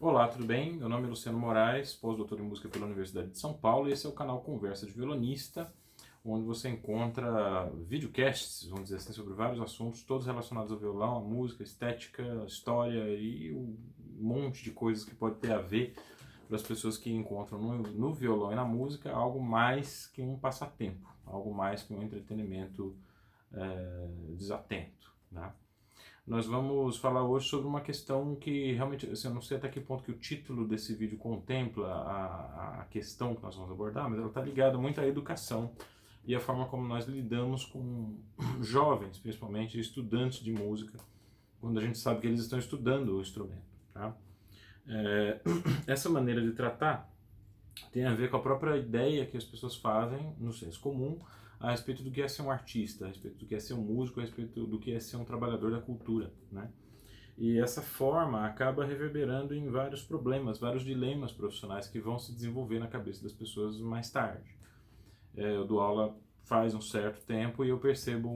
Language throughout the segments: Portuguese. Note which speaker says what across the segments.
Speaker 1: Olá, tudo bem? Meu nome é Luciano Moraes, pós-doutor em música pela Universidade de São Paulo, e esse é o canal Conversa de Violonista, onde você encontra videocasts, vamos dizer assim, sobre vários assuntos, todos relacionados ao violão, à música, estética, história e um monte de coisas que pode ter a ver para as pessoas que encontram no violão e na música algo mais que um passatempo, algo mais que um entretenimento desatento, né? Nós vamos falar hoje sobre uma questão que realmente, assim, eu não sei até que ponto que o título desse vídeo contempla a questão que nós vamos abordar, mas ela está ligada muito à educação e à forma como nós lidamos com jovens, principalmente estudantes de música, quando a gente sabe que eles estão estudando o instrumento. Tá? Essa maneira de tratar tem a ver com a própria ideia que as pessoas fazem no senso comum a respeito do que é ser um artista, a respeito do que é ser um músico, a respeito do que é ser um trabalhador da cultura, né? E essa forma acaba reverberando em vários problemas, vários dilemas profissionais que vão se desenvolver na cabeça das pessoas mais tarde. Eu dou aula faz um certo tempo e eu percebo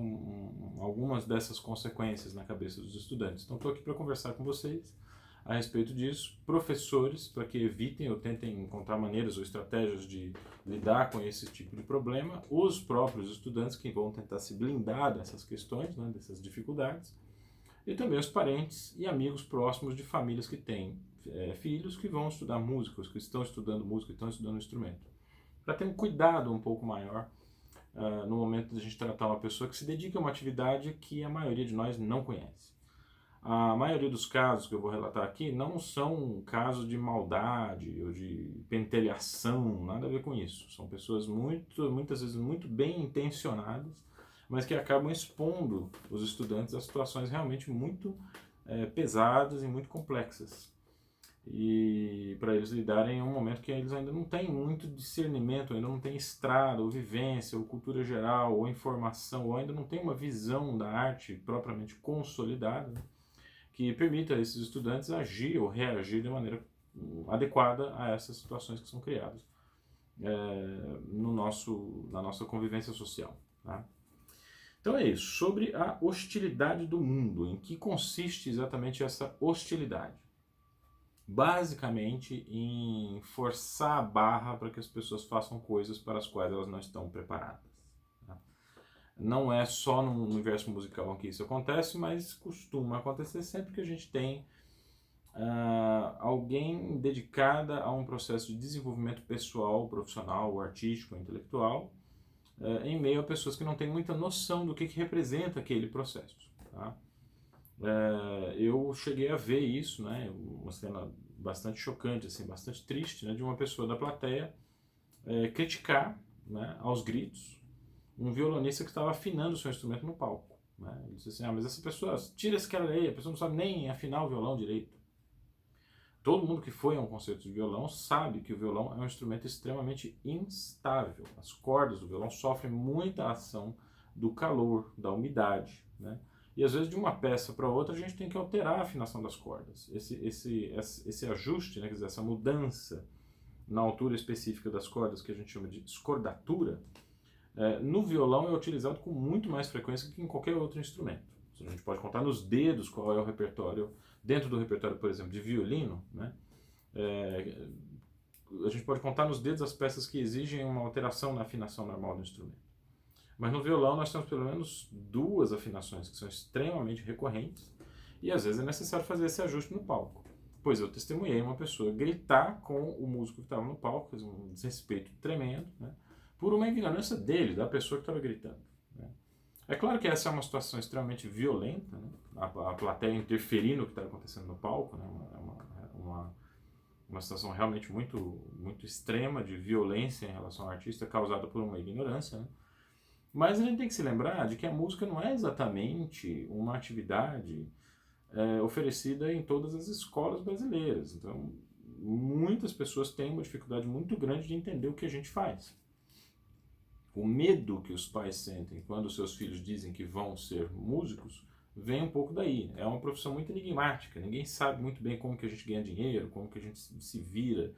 Speaker 1: algumas dessas consequências na cabeça dos estudantes. Então estou aqui para conversar com vocês a respeito disso, professores, para que evitem ou tentem encontrar maneiras ou estratégias de lidar com esse tipo de problema, os próprios estudantes que vão tentar se blindar dessas questões, né, dessas dificuldades, e também os parentes e amigos próximos de famílias que têm filhos que vão estudar música, os que estão estudando música, estão estudando instrumento. Para ter um cuidado um pouco maior no momento de a gente tratar uma pessoa que se dedica a uma atividade que a maioria de nós não conhece. A maioria dos casos que eu vou relatar aqui não são casos de maldade ou de pentelhação, nada a ver com isso. São pessoas muitas vezes muito bem intencionadas, mas que acabam expondo os estudantes a situações realmente muito pesadas e muito complexas. E para eles lidarem em um momento que eles ainda não têm muito discernimento, ainda não têm estrada, ou vivência, ou cultura geral, ou informação, ou ainda não têm uma visão da arte propriamente consolidada, que permita a esses estudantes agir ou reagir de maneira adequada a essas situações que são criadas na nossa convivência social. Tá? Então é isso, sobre a hostilidade do mundo, em que consiste exatamente essa hostilidade? Basicamente em forçar a barra para que as pessoas façam coisas para as quais elas não estão preparadas. Tá? Não é só no universo musical que isso acontece, mas costuma acontecer sempre que a gente tem alguém dedicada a um processo de desenvolvimento pessoal, profissional, artístico, intelectual, em meio a pessoas que não têm muita noção do que representa aquele processo. Tá? Eu cheguei a ver isso, né, uma cena bastante chocante, assim, bastante triste, né, de uma pessoa da plateia criticar, né, aos gritos um violonista que estava afinando o seu instrumento no palco. Né? Ele disse assim, mas essa pessoa, tira esse cara aí, a pessoa não sabe nem afinar o violão direito. Todo mundo que foi a um concerto de violão sabe que o violão é um instrumento extremamente instável. As cordas do violão sofrem muita ação do calor, da umidade, né? E às vezes de uma peça para outra a gente tem que alterar a afinação das cordas. Esse ajuste, né, quer dizer, essa mudança na altura específica das cordas, que a gente chama de escordatura, no violão é utilizado com muito mais frequência que em qualquer outro instrumento. A gente pode contar nos dedos qual é o repertório, dentro do repertório, por exemplo, de violino, né? A gente pode contar nos dedos as peças que exigem uma alteração na afinação normal do instrumento. Mas no violão nós temos pelo menos duas afinações que são extremamente recorrentes e às vezes é necessário fazer esse ajuste no palco. Pois eu testemunhei uma pessoa gritar com o músico que estava no palco, fez um desrespeito tremendo, né? Por uma ignorância dele, da pessoa que estava gritando. Né? É claro que essa é uma situação extremamente violenta, né? A plateia interferindo no que está acontecendo no palco, né? Uma situação realmente muito extrema de violência em relação ao artista causada por uma ignorância. Né? Mas a gente tem que se lembrar de que a música não é exatamente uma atividade oferecida em todas as escolas brasileiras. Então, muitas pessoas têm uma dificuldade muito grande de entender o que a gente faz. O medo que os pais sentem quando seus filhos dizem que vão ser músicos vem um pouco daí. É uma profissão muito enigmática. Ninguém sabe muito bem como que a gente ganha dinheiro, como que a gente se vira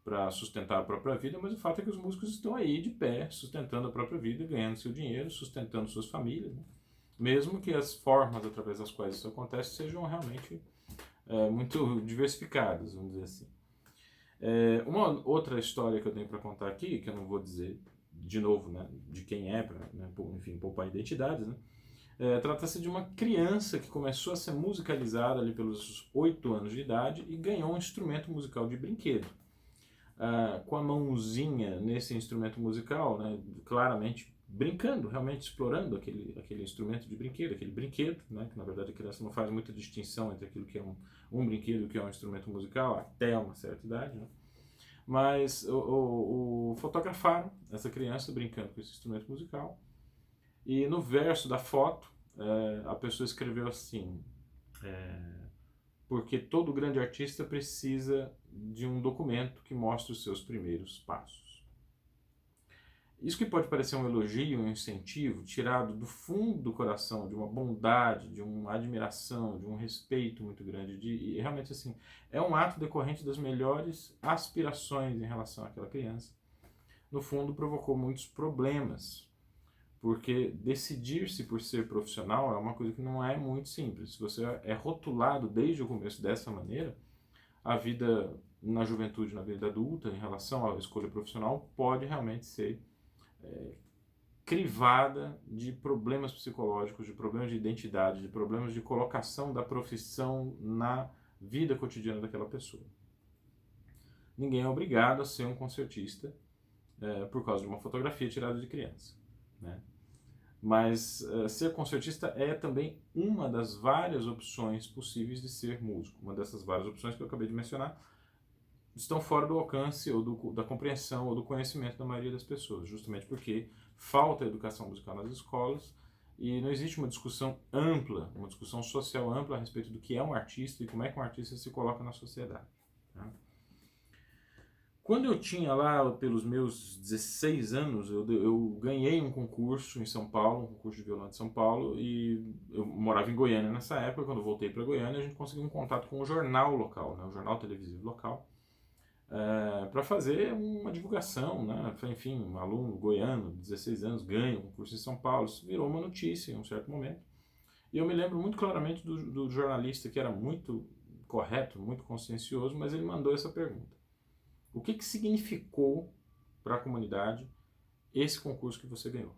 Speaker 1: para sustentar a própria vida, mas o fato é que os músicos estão aí de pé, sustentando a própria vida, ganhando seu dinheiro, sustentando suas famílias. Né? Mesmo que as formas através das quais isso acontece sejam realmente muito diversificadas, vamos dizer assim. Uma outra história que eu tenho para contar aqui, que eu não vou dizer de novo, né, de quem é, para, né, enfim, poupar identidades, né? Trata-se de uma criança que começou a ser musicalizada ali pelos 8 anos de idade e ganhou um instrumento musical de brinquedo. Com a mãozinha nesse instrumento musical, né, claramente brincando, realmente explorando aquele instrumento de brinquedo, aquele brinquedo, né, que na verdade a criança não faz muita distinção entre aquilo que é um brinquedo e o que é um instrumento musical, até uma certa idade, né? Mas o fotografaram essa criança brincando com esse instrumento musical e no verso da foto a pessoa escreveu assim: porque todo grande artista precisa de um documento que mostre os seus primeiros passos. Isso que pode parecer um elogio, um incentivo, tirado do fundo do coração, de uma bondade, de uma admiração, de um respeito muito grande, e realmente assim, é um ato decorrente das melhores aspirações em relação àquela criança. No fundo, provocou muitos problemas, porque decidir-se por ser profissional é uma coisa que não é muito simples. Se você é rotulado desde o começo dessa maneira, a vida na juventude, na vida adulta, em relação à escolha profissional, pode realmente ser crivada de problemas psicológicos, de problemas de identidade, de problemas de colocação da profissão na vida cotidiana daquela pessoa. Ninguém é obrigado a ser um concertista por causa de uma fotografia tirada de criança, né? Mas ser concertista é também uma das várias opções possíveis de ser músico. Uma dessas várias opções que eu acabei de mencionar estão fora do alcance ou da compreensão ou do conhecimento da maioria das pessoas, justamente porque falta educação musical nas escolas e não existe uma discussão ampla, uma discussão social ampla a respeito do que é um artista e como é que um artista se coloca na sociedade. Tá? Quando eu tinha lá, pelos meus 16 anos, eu ganhei um concurso em São Paulo, um concurso de violão de São Paulo, e eu morava em Goiânia nessa época. Quando eu voltei para Goiânia, a gente conseguiu um contato com o jornal local, né, o jornal televisivo local, para fazer uma divulgação, né? Enfim, um aluno goiano, 16 anos, ganha um concurso em São Paulo. Isso virou uma notícia em um certo momento. E eu me lembro muito claramente do jornalista, que era muito correto, muito consciencioso, mas ele mandou essa pergunta: o que significou para a comunidade esse concurso que você ganhou?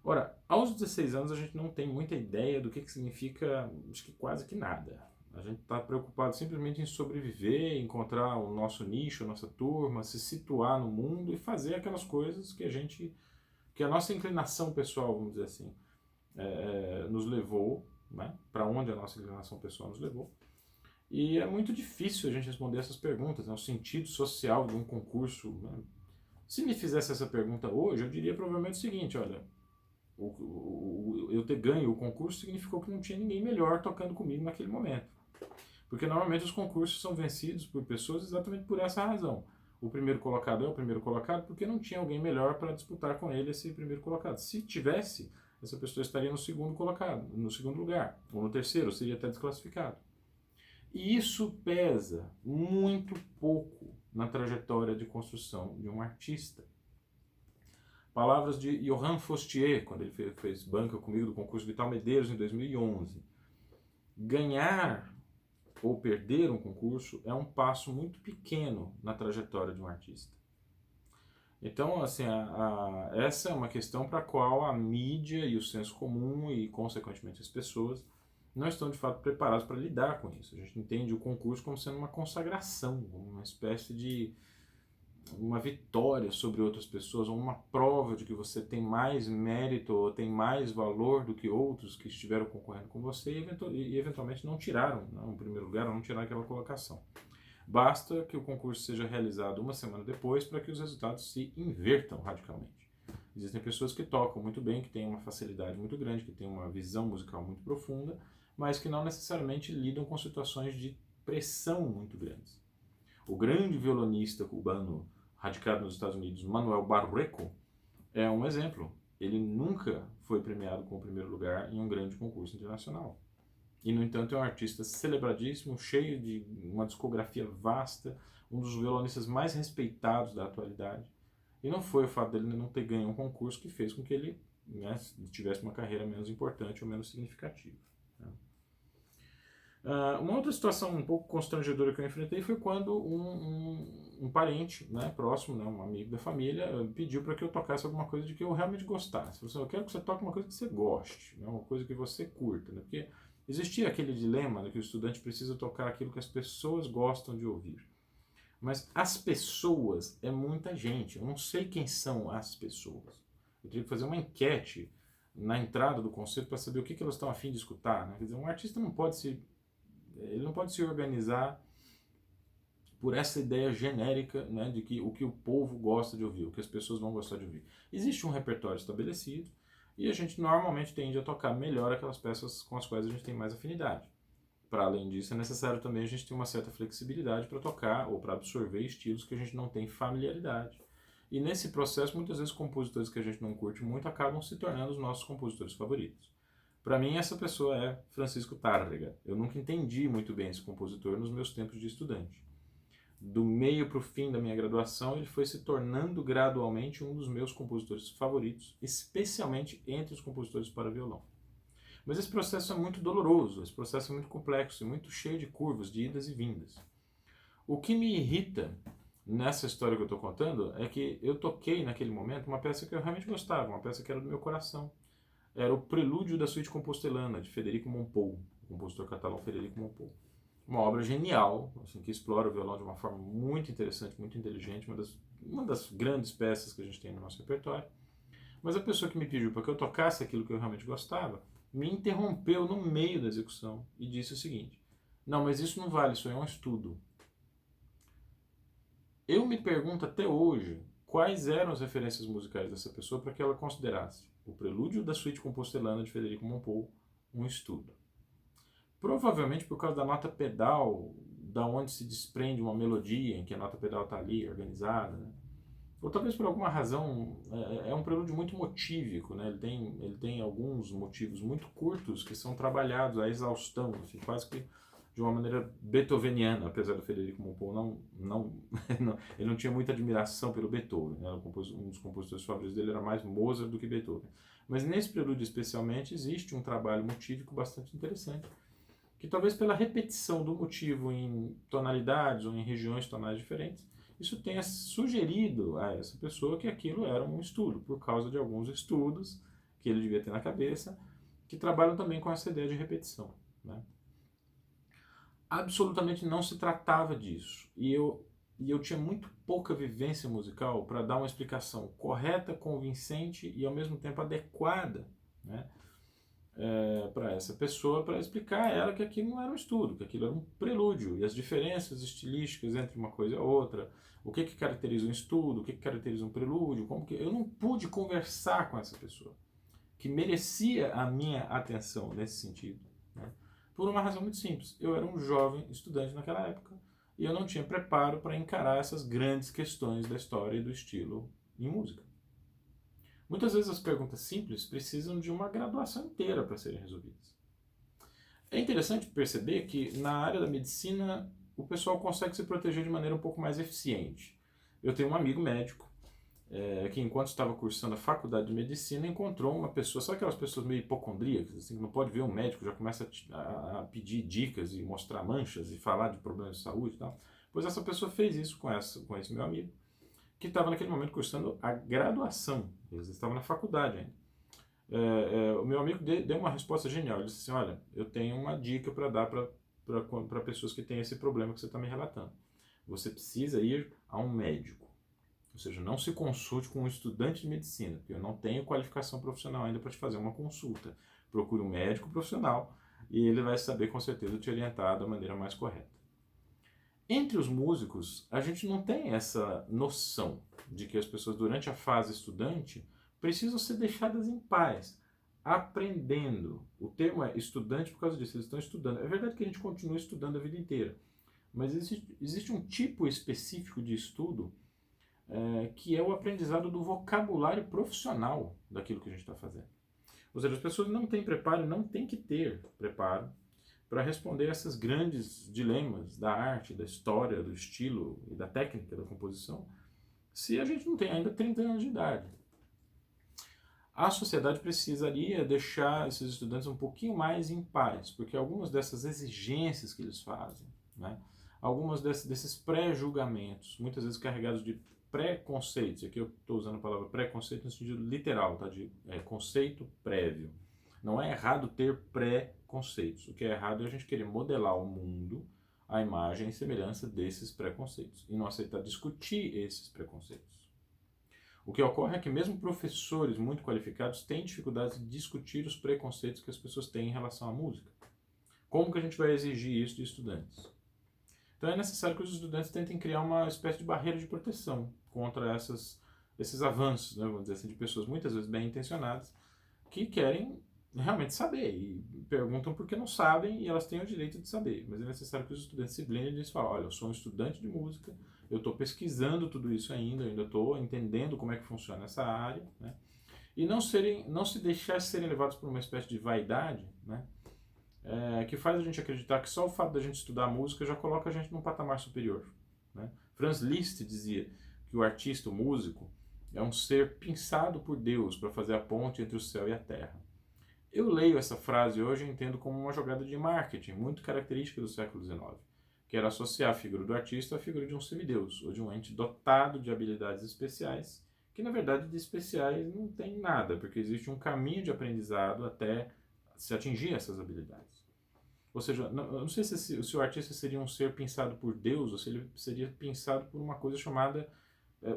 Speaker 1: Ora, aos 16 anos a gente não tem muita ideia do que significa, acho que quase que nada. A gente está preocupado simplesmente em sobreviver, encontrar o nosso nicho, a nossa turma, se situar no mundo e fazer aquelas coisas que a nossa inclinação pessoal, vamos dizer assim, nos levou, né? Para onde a nossa inclinação pessoal nos levou. E é muito difícil a gente responder essas perguntas, né? O sentido social de um concurso, né? Se me fizesse essa pergunta hoje, eu diria provavelmente o seguinte: olha, eu ter ganho o concurso significou que não tinha ninguém melhor tocando comigo naquele momento. Porque normalmente os concursos são vencidos por pessoas exatamente por essa razão. O primeiro colocado é o primeiro colocado porque não tinha alguém melhor para disputar com ele esse primeiro colocado. Se tivesse, essa pessoa estaria no segundo colocado, no segundo lugar, ou no terceiro, seria até desclassificado. E isso pesa muito pouco na trajetória de construção de um artista. Palavras de Johann Fostier, quando ele fez banca comigo do concurso Vital Medeiros em 2011. Ganhar ou perder um concurso é um passo muito pequeno na trajetória de um artista. Então, assim, essa é uma questão para a qual a mídia e o senso comum e, consequentemente, as pessoas não estão, de fato, preparados para lidar com isso. A gente entende o concurso como sendo uma consagração, uma espécie de uma vitória sobre outras pessoas, ou uma prova de que você tem mais mérito ou tem mais valor do que outros que estiveram concorrendo com você e eventualmente não tiraram o primeiro lugar ou não tiraram aquela colocação. Basta que o concurso seja realizado uma semana depois para que os resultados se invertam radicalmente. Existem pessoas que tocam muito bem, que têm uma facilidade muito grande, que têm uma visão musical muito profunda, mas que não necessariamente lidam com situações de pressão muito grandes. O grande violonista cubano radicado nos Estados Unidos, Manuel Barrueco, é um exemplo. Ele nunca foi premiado com o primeiro lugar em um grande concurso internacional. E, no entanto, é um artista celebradíssimo, cheio de uma discografia vasta, um dos violonistas mais respeitados da atualidade. E não foi o fato dele não ter ganho um concurso que fez com que ele, né, tivesse uma carreira menos importante ou menos significativa. Né? Uma outra situação um pouco constrangedora que eu enfrentei foi quando um parente, né, próximo, né, um amigo da família, pediu para que eu tocasse alguma coisa de que eu realmente gostasse. Falou assim, eu quero que você toque uma coisa que você goste, né, uma coisa que você curta, né, porque existia aquele dilema de que o estudante precisa tocar aquilo que as pessoas gostam de ouvir. Mas as pessoas é muita gente, eu não sei quem são as pessoas. Eu teria que fazer uma enquete na entrada do concerto para saber o que elas estão a fim de escutar, né? Quer dizer, um artista ele não pode se organizar por essa ideia genérica, né, de que o povo gosta de ouvir, o que as pessoas vão gostar de ouvir. Existe um repertório estabelecido e a gente normalmente tende a tocar melhor aquelas peças com as quais a gente tem mais afinidade. Para além disso, é necessário também a gente ter uma certa flexibilidade para tocar ou para absorver estilos que a gente não tem familiaridade. E nesse processo, muitas vezes, compositores que a gente não curte muito acabam se tornando os nossos compositores favoritos. Para mim, essa pessoa é Francisco Tárrega. Eu nunca entendi muito bem esse compositor nos meus tempos de estudante. Do meio para o fim da minha graduação, ele foi se tornando gradualmente um dos meus compositores favoritos, especialmente entre os compositores para violão. Mas esse processo é muito doloroso, esse processo é muito complexo e muito cheio de curvas, de idas e vindas. O que me irrita nessa história que eu estou contando é que eu toquei naquele momento uma peça que eu realmente gostava, uma peça que era do meu coração. Era o Prelúdio da Suite Compostelana, de Federico Mompou, o compositor catalão Federico Mompou. Uma obra genial, assim, que explora o violão de uma forma muito interessante, muito inteligente, uma das grandes peças que a gente tem no nosso repertório. Mas a pessoa que me pediu para que eu tocasse aquilo que eu realmente gostava, me interrompeu no meio da execução e disse o seguinte: não, mas isso não vale, isso é um estudo. Eu me pergunto até hoje quais eram as referências musicais dessa pessoa para que ela considerasse o Prelúdio da Suite Compostelana de Federico Mompou um estudo. Provavelmente por causa da nota pedal, da onde se desprende uma melodia, em que a nota pedal está ali organizada, né? Ou talvez por alguma razão, é um prelúdio muito motívico, né? Ele tem alguns motivos muito curtos que são trabalhados à exaustão, assim, quase que de uma maneira beethoveniana, apesar do Federico Mompou ele não tinha muita admiração pelo Beethoven, né? Um dos compositores favoritos dele era mais Mozart do que Beethoven. Mas nesse prelúdio especialmente existe um trabalho motívico bastante interessante, que talvez pela repetição do motivo em tonalidades ou em regiões tonais diferentes, isso tenha sugerido a essa pessoa que aquilo era um estudo, por causa de alguns estudos que ele devia ter na cabeça, que trabalham também com essa ideia de repetição, né? Absolutamente não se tratava disso. E eu tinha muito pouca vivência musical para dar uma explicação correta, convincente e ao mesmo tempo adequada, né, para essa pessoa, para explicar a ela que aquilo não era um estudo, que aquilo era um prelúdio, e as diferenças estilísticas entre uma coisa e a outra, o que caracteriza um estudo, o que caracteriza um prelúdio, como que eu não pude conversar com essa pessoa, que merecia a minha atenção nesse sentido, né? Por uma razão muito simples. Eu era um jovem estudante naquela época e eu não tinha preparo para encarar essas grandes questões da história e do estilo em música. Muitas vezes as perguntas simples precisam de uma graduação inteira para serem resolvidas. É interessante perceber que na área da medicina o pessoal consegue se proteger de maneira um pouco mais eficiente. Eu tenho um amigo médico que enquanto estava cursando a faculdade de medicina encontrou uma pessoa, sabe aquelas pessoas meio hipocondríacas, assim, que não pode ver um médico, já começa a pedir dicas e mostrar manchas e falar de problemas de saúde e tal. Pois essa pessoa fez isso com esse meu amigo, que estava naquele momento cursando a graduação, eles estavam na faculdade ainda. O meu amigo deu uma resposta genial, ele disse assim, olha, eu tenho uma dica para dar para pessoas que têm esse problema que você está me relatando. Você precisa ir a um médico. Ou seja, não se consulte com um estudante de medicina, porque eu não tenho qualificação profissional ainda para te fazer uma consulta. Procure um médico profissional e ele vai saber com certeza te orientar da maneira mais correta. Entre os músicos, a gente não tem essa noção de que as pessoas durante a fase estudante precisam ser deixadas em paz, aprendendo. O termo é estudante por causa disso, eles estão estudando. É verdade que a gente continua estudando a vida inteira, mas existe um tipo específico de estudo que é o aprendizado do vocabulário profissional daquilo que a gente está fazendo. Ou seja, as pessoas não têm preparo, não têm que ter preparo para responder a esses grandes dilemas da arte, da história, do estilo e da técnica da composição, se a gente não tem ainda 30 anos de idade. A sociedade precisaria deixar esses estudantes um pouquinho mais em paz, porque algumas dessas exigências que eles fazem, né, algumas desses pré-julgamentos, muitas vezes carregados de preconceitos, aqui eu estou usando a palavra preconceito no sentido literal, tá, de conceito prévio. Não é errado ter preconceitos, o que é errado é a gente querer modelar o mundo à imagem e semelhança desses preconceitos e não aceitar discutir esses preconceitos. O que ocorre é que mesmo professores muito qualificados têm dificuldades de discutir os preconceitos que as pessoas têm em relação à música. Como que a gente vai exigir isso de estudantes? Então é necessário que os estudantes tentem criar uma espécie de barreira de proteção contra esses avanços, né, vamos dizer assim, de pessoas muitas vezes bem intencionadas que querem realmente saber e perguntam porque não sabem e elas têm o direito de saber. Mas é necessário que os estudantes se blindem e eles falem, olha, eu sou um estudante de música, eu estou pesquisando tudo isso ainda, eu ainda estou entendendo como é que funciona essa área, né? E não se deixar serem levados por uma espécie de vaidade, né? Que faz a gente acreditar que só o fato da gente estudar música já coloca a gente num patamar superior, né? Franz Liszt dizia que o artista, o músico, é um ser pensado por Deus para fazer a ponte entre o céu e a terra. Eu leio essa frase hoje e entendo como uma jogada de marketing muito característica do século XIX, que era associar a figura do artista à figura de um semideus, ou de um ente dotado de habilidades especiais, que na verdade de especiais não tem nada, porque existe um caminho de aprendizado até se atingir essas habilidades. Ou seja, eu não sei se o artista seria um ser pensado por Deus, ou se ele seria pensado por uma coisa chamada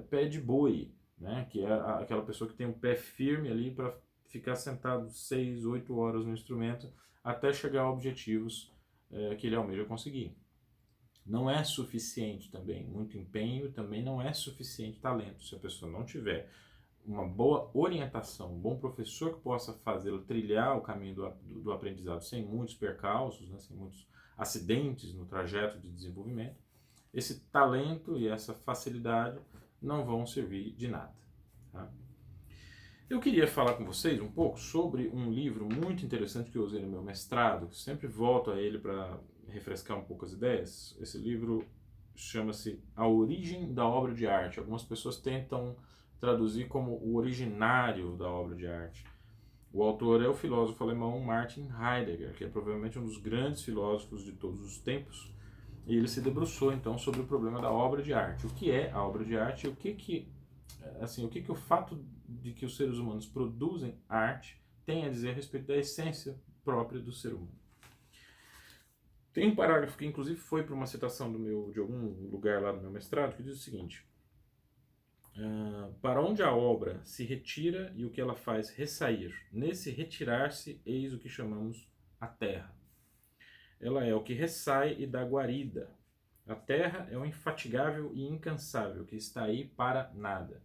Speaker 1: pé de boi, né? Que é aquela pessoa que tem um pé firme ali para ficar sentado 6, 8 horas no instrumento até chegar a objetivos que ele almeja conseguir. Não é suficiente também, muito empenho também não é suficiente talento. Se a pessoa não tiver uma boa orientação, um bom professor que possa fazê-lo trilhar o caminho do aprendizado sem muitos percalços, né, sem muitos acidentes no trajeto de desenvolvimento, esse talento e essa facilidade não vão servir de nada. Tá? Eu queria falar com vocês um pouco sobre um livro muito interessante que eu usei no meu mestrado, sempre volto a ele para refrescar um pouco as ideias. Esse livro chama-se A Origem da Obra de Arte. Algumas pessoas tentam traduzir como o originário da obra de arte. O autor é o filósofo alemão Martin Heidegger, que é provavelmente um dos grandes filósofos de todos os tempos, e ele se debruçou então sobre o problema da obra de arte. O que é a obra de arte e o que o fato de que os seres humanos produzem arte tem a dizer a respeito da essência própria do ser humano. Tem um parágrafo que inclusive foi para uma citação de algum lugar lá no meu mestrado, que diz o seguinte: para onde a obra se retira e o que ela faz ressair, nesse retirar-se eis o que chamamos a terra. Ela é o que ressai e dá guarida. A terra é o infatigável e incansável que está aí para nada.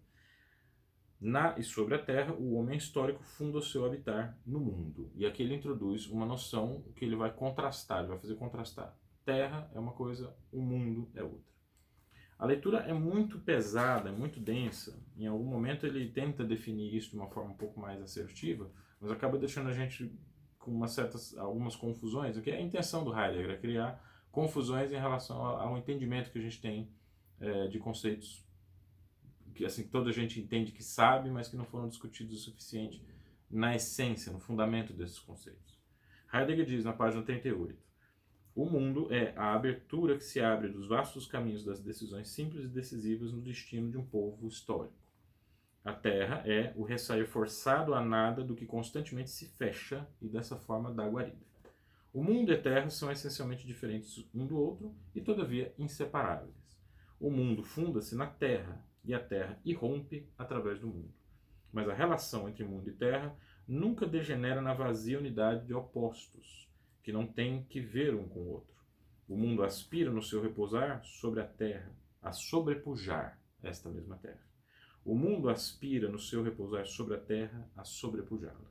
Speaker 1: Na e sobre a terra, o homem histórico funda o seu habitar no mundo. E aqui ele introduz uma noção que ele vai contrastar, ele vai fazer contrastar. Terra é uma coisa, o mundo é outra. A leitura é muito pesada, é muito densa. Em algum momento ele tenta definir isso de uma forma um pouco mais assertiva, mas acaba deixando a gente com algumas confusões. O que é a intenção do Heidegger, é criar confusões em relação ao entendimento que a gente tem de conceitos que assim toda a gente entende que sabe, mas que não foram discutidos o suficiente na essência, no fundamento desses conceitos. Heidegger diz na página 38: o mundo é a abertura que se abre dos vastos caminhos das decisões simples e decisivas no destino de um povo histórico. A terra é o ressair forçado a nada do que constantemente se fecha e dessa forma dá guarida. O mundo e a terra são essencialmente diferentes um do outro e todavia inseparáveis. O mundo funda-se na terra e a terra irrompe através do mundo. Mas a relação entre mundo e terra nunca degenera na vazia unidade de opostos, que não têm que ver um com o outro. O mundo aspira no seu repousar sobre a terra, a sobrepujar esta mesma terra. O mundo aspira no seu repousar sobre a terra, a sobrepujá-la.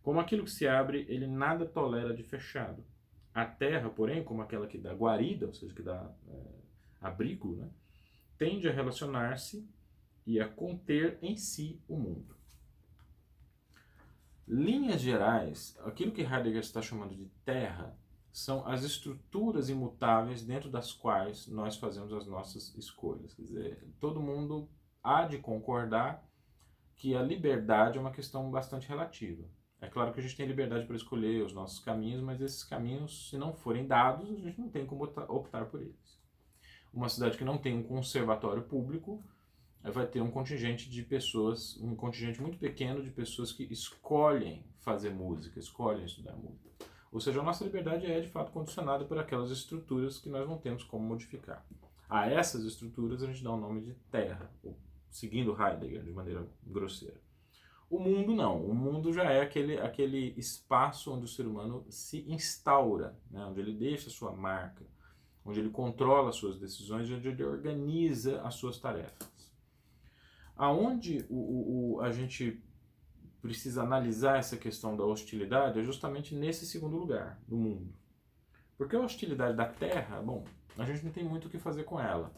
Speaker 1: Como aquilo que se abre, ele nada tolera de fechado. A terra, porém, como aquela que dá guarida, ou seja, que dá abrigo, né, tende a relacionar-se e a conter em si o mundo. Linhas gerais, aquilo que Heidegger está chamando de terra são as estruturas imutáveis dentro das quais nós fazemos as nossas escolhas. Quer dizer, todo mundo há de concordar que a liberdade é uma questão bastante relativa. É claro que a gente tem liberdade para escolher os nossos caminhos, mas esses caminhos, se não forem dados, a gente não tem como optar por eles. Uma cidade que não tem um conservatório público vai ter um contingente de pessoas, um contingente muito pequeno de pessoas que escolhem fazer música, escolhem estudar música. Ou seja, a nossa liberdade é de fato condicionada por aquelas estruturas que nós não temos como modificar. A essas estruturas a gente dá o nome de terra, seguindo Heidegger de maneira grosseira. O mundo não, o mundo já é aquele espaço onde o ser humano se instaura, né? Onde ele deixa a sua marca, onde ele controla as suas decisões, onde ele organiza as suas tarefas. Aonde a gente precisa analisar essa questão da hostilidade é justamente nesse segundo lugar, no mundo. Porque a hostilidade da Terra, bom, a gente não tem muito o que fazer com ela.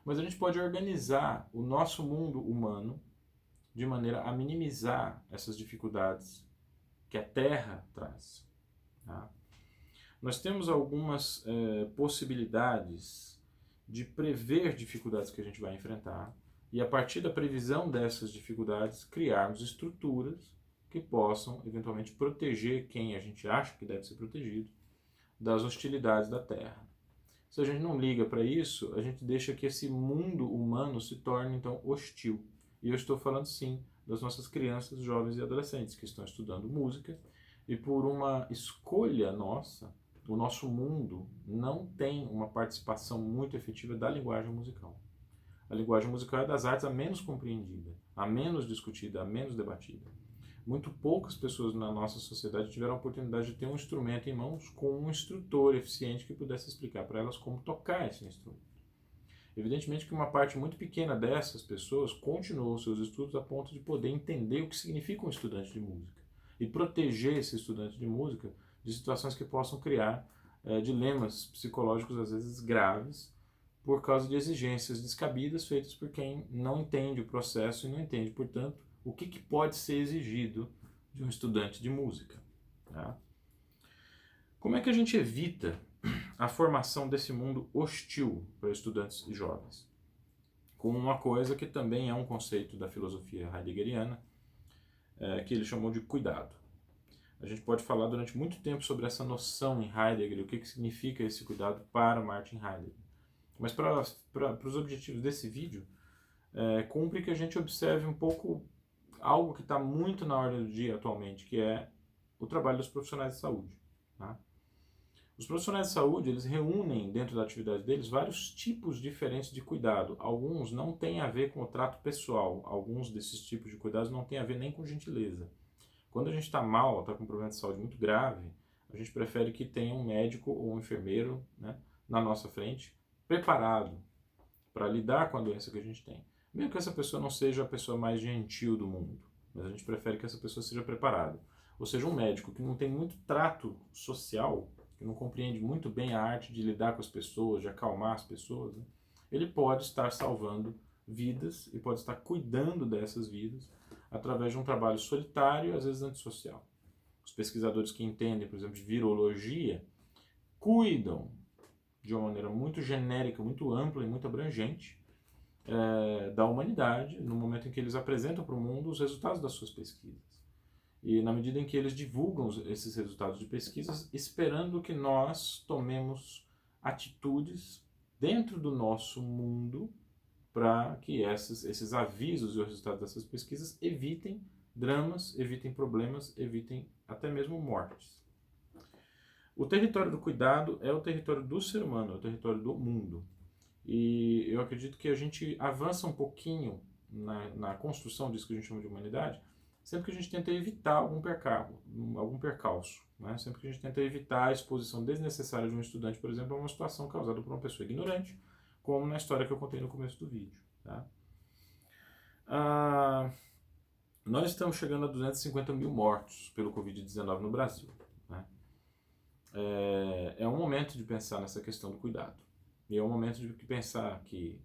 Speaker 1: Mas a gente pode organizar o nosso mundo humano de maneira a minimizar essas dificuldades que a Terra traz. Tá? Nós temos algumas possibilidades de prever dificuldades que a gente vai enfrentar e, a partir da previsão dessas dificuldades, criarmos estruturas que possam, eventualmente, proteger quem a gente acha que deve ser protegido das hostilidades da Terra. Se a gente não liga para isso, a gente deixa que esse mundo humano se torne, então, hostil. E eu estou falando, sim, das nossas crianças, jovens e adolescentes que estão estudando música e, por uma escolha nossa, o nosso mundo não tem uma participação muito efetiva da linguagem musical. A linguagem musical é das artes a menos compreendida, a menos discutida, a menos debatida. Muito poucas pessoas na nossa sociedade tiveram a oportunidade de ter um instrumento em mãos com um instrutor eficiente que pudesse explicar para elas como tocar esse instrumento. Evidentemente que uma parte muito pequena dessas pessoas continuou seus estudos a ponto de poder entender o que significa um estudante de música e proteger esse estudante de música de situações que possam criar dilemas psicológicos às vezes graves por causa de exigências descabidas feitas por quem não entende o processo e não entende, portanto, o que pode ser exigido de um estudante de música. Tá? Como é que a gente evita a formação desse mundo hostil para estudantes e jovens? Com uma coisa que também é um conceito da filosofia heideggeriana, que ele chamou de cuidado. A gente pode falar durante muito tempo sobre essa noção em Heidegger e o que significa esse cuidado para Martin Heidegger. Mas para os objetivos desse vídeo, cumpre que a gente observe um pouco algo que está muito na ordem do dia atualmente, que é o trabalho dos profissionais de saúde. Tá? Os profissionais de saúde, eles reúnem dentro da atividade deles vários tipos diferentes de cuidado. Alguns não têm a ver com o trato pessoal, alguns desses tipos de cuidados não têm a ver nem com gentileza. Quando a gente está mal, está com um problema de saúde muito grave, a gente prefere que tenha um médico ou um enfermeiro, né, na nossa frente, preparado para lidar com a doença que a gente tem. Mesmo que essa pessoa não seja a pessoa mais gentil do mundo, mas a gente prefere que essa pessoa seja preparada. Ou seja, um médico que não tem muito trato social, que não compreende muito bem a arte de lidar com as pessoas, de acalmar as pessoas, né, ele pode estar salvando vidas e pode estar cuidando dessas vidas através de um trabalho solitário, às vezes antissocial. Os pesquisadores que entendem, por exemplo, de virologia, cuidam de uma maneira muito genérica, muito ampla e muito abrangente da humanidade, no momento em que eles apresentam para o mundo os resultados das suas pesquisas. E na medida em que eles divulgam esses resultados de pesquisas, esperando que nós tomemos atitudes dentro do nosso mundo para que esses avisos e os resultados dessas pesquisas evitem dramas, evitem problemas, evitem até mesmo mortes. O território do cuidado é o território do ser humano, é o território do mundo. E eu acredito que a gente avança um pouquinho na construção disso que a gente chama de humanidade, sempre que a gente tenta evitar algum percalço. Né? Sempre que a gente tenta evitar a exposição desnecessária de um estudante, por exemplo, a uma situação causada por uma pessoa ignorante, como na história que eu contei no começo do vídeo. Tá? Nós estamos chegando a 250 mil mortos pelo Covid-19 no Brasil. Né? É um momento de pensar nessa questão do cuidado. E é um momento de pensar que,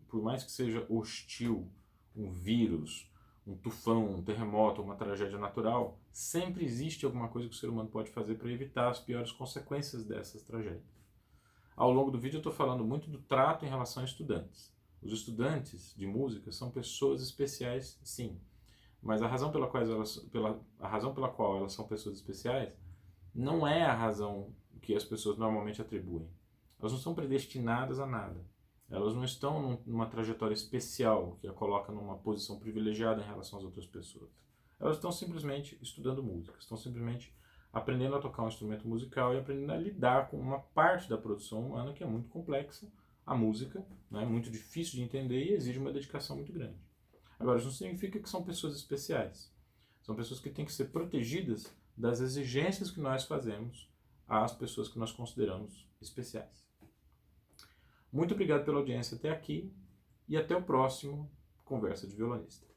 Speaker 1: por mais que seja hostil um vírus, um tufão, um terremoto, uma tragédia natural, sempre existe alguma coisa que o ser humano pode fazer para evitar as piores consequências dessas tragédias. Ao longo do vídeo eu estou falando muito do trato em relação a estudantes, Os estudantes de música são pessoas especiais, sim. Mas a razão a razão pela qual elas são pessoas especiais não é a razão que as pessoas normalmente atribuem. Elas não são predestinadas a nada. Elas não estão numa trajetória especial que a coloca numa posição privilegiada em relação às outras pessoas. Elas estão simplesmente estudando música, estão simplesmente aprendendo a tocar um instrumento musical e aprendendo a lidar com uma parte da produção humana que é muito complexa. A música, né, é muito difícil de entender e exige uma dedicação muito grande. Agora, isso não significa que são pessoas especiais. São pessoas que têm que ser protegidas das exigências que nós fazemos às pessoas que nós consideramos especiais. Muito obrigado pela audiência até aqui e até o próximo Conversa de Violonista.